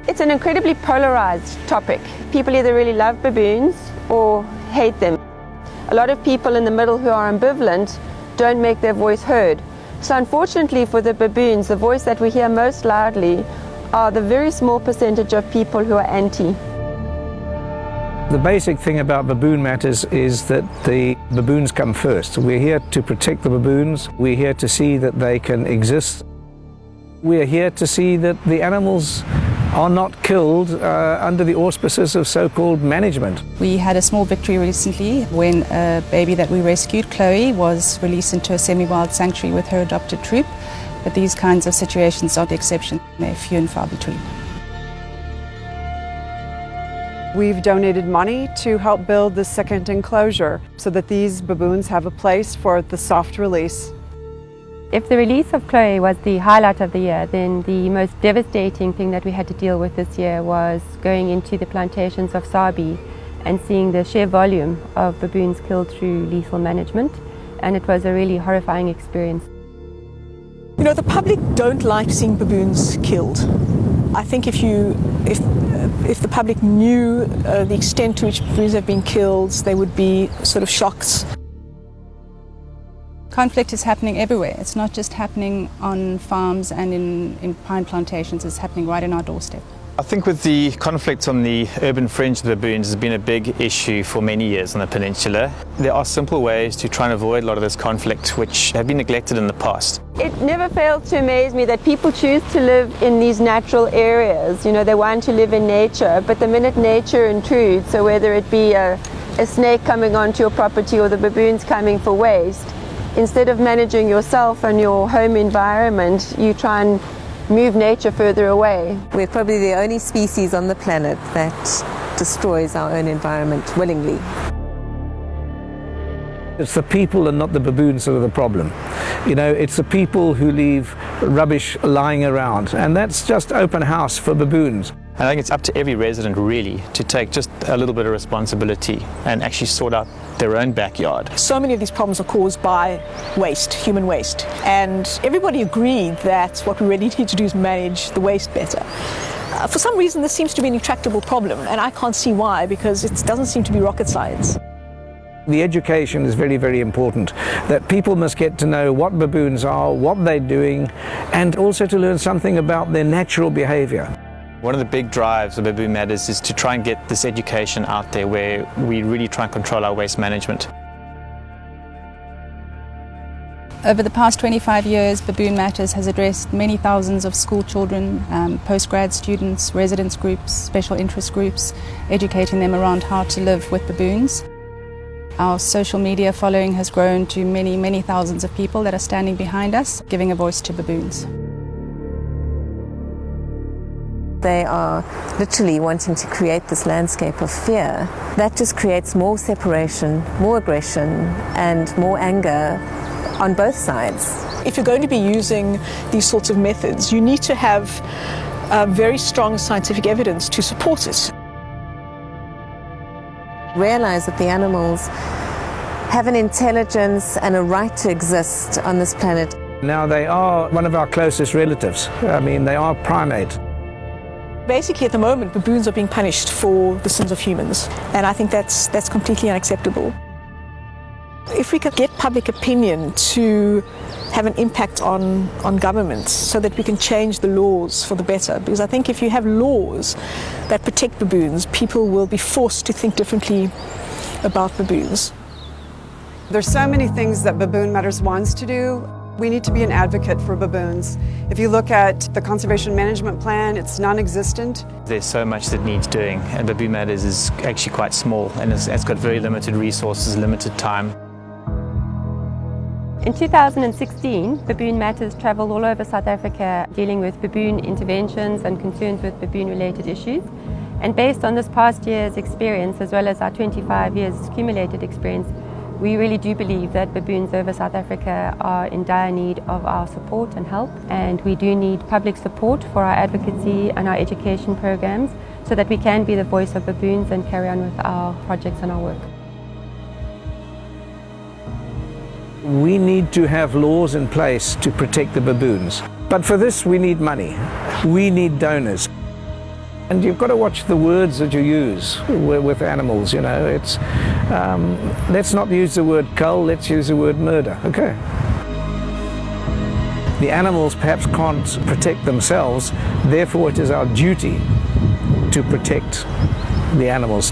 It's an incredibly polarized topic. People either really love baboons or hate them. A lot of people in the middle who are ambivalent don't make their voice heard. So unfortunately for the baboons, the voice that we hear most loudly are the very small percentage of people who are anti. The basic thing about Baboon Matters is that the baboons come first. We're here to protect the baboons. We're here to see that they can exist. We're here to see that the animals are not killed under the auspices of so-called management. We had a small victory recently when a baby that we rescued, Chloe, was released into a semi-wild sanctuary with her adopted troop. But these kinds of situations are the exception. They're few and far between. We've donated money to help build the second enclosure so that these baboons have a place for the soft release. If the release of Chloe was the highlight of the year, then the most devastating thing that we had to deal with this year was going into the plantations of Sabi and seeing the sheer volume of baboons killed through lethal management, and it was a really horrifying experience. You know, the public don't like seeing baboons killed. I think if the public knew the extent to which baboons have been killed, they would be sort of shocked. Conflict is happening everywhere. It's not just happening on farms and in pine plantations, it's happening right in our doorstep. I think with the conflict on the urban fringe of the baboons has been a big issue for many years on the peninsula. There are simple ways to try and avoid a lot of this conflict which have been neglected in the past. It never fails to amaze me that people choose to live in these natural areas. You know, they want to live in nature, but the minute nature intrudes, so whether it be a snake coming onto your property or the baboons coming for waste, instead of managing yourself and your home environment, you try and move nature further away. We're probably the only species on the planet that destroys our own environment willingly. It's the people and not the baboons that are the problem. You know, it's the people who leave rubbish lying around, and that's just open house for baboons. And I think it's up to every resident really to take just a little bit of responsibility and actually sort out their own backyard. So many of these problems are caused by waste, human waste. And everybody agreed that what we really need to do is manage the waste better. For some reason, this seems to be an intractable problem, and I can't see why, because it doesn't seem to be rocket science. The education is very, very important, that people must get to know what baboons are, what they're doing, and also to learn something about their natural behavior. One of the big drives of Baboon Matters is to try and get this education out there where we really try and control our waste management. Over the past 25 years, Baboon Matters has addressed many thousands of school children, postgrad students, residence groups, special interest groups, educating them around how to live with baboons. Our social media following has grown to many, many thousands of people that are standing behind us, giving a voice to baboons. They are literally wanting to create this landscape of fear. That just creates more separation, more aggression, and more anger on both sides. If you're going to be using these sorts of methods, you need to have very strong scientific evidence to support it. Realize that the animals have an intelligence and a right to exist on this planet. Now they are one of our closest relatives. I mean, they are primate. Basically, at the moment, baboons are being punished for the sins of humans, and I think that's completely unacceptable. If we could get public opinion to have an impact on governments so that we can change the laws for the better, because I think if you have laws that protect baboons, people will be forced to think differently about baboons. There's so many things that Baboon Matters wants to do. We need to be an advocate for baboons. If you look at the conservation management plan, it's non-existent. There's so much that needs doing, and Baboon Matters is actually quite small and it's got very limited resources, limited time. In 2016, Baboon Matters travelled all over South Africa dealing with baboon interventions and concerns with baboon-related issues. And based on this past year's experience, as well as our 25 years accumulated experience, we really do believe that baboons over South Africa are in dire need of our support and help, and we do need public support for our advocacy and our education programs so that we can be the voice of baboons and carry on with our projects and our work. We need to have laws in place to protect the baboons. But for this we need money. We need donors. And you've got to watch the words that you use with animals, you know. It's, let's not use the word cull, let's use the word murder, okay? The animals perhaps can't protect themselves, therefore it is our duty to protect the animals.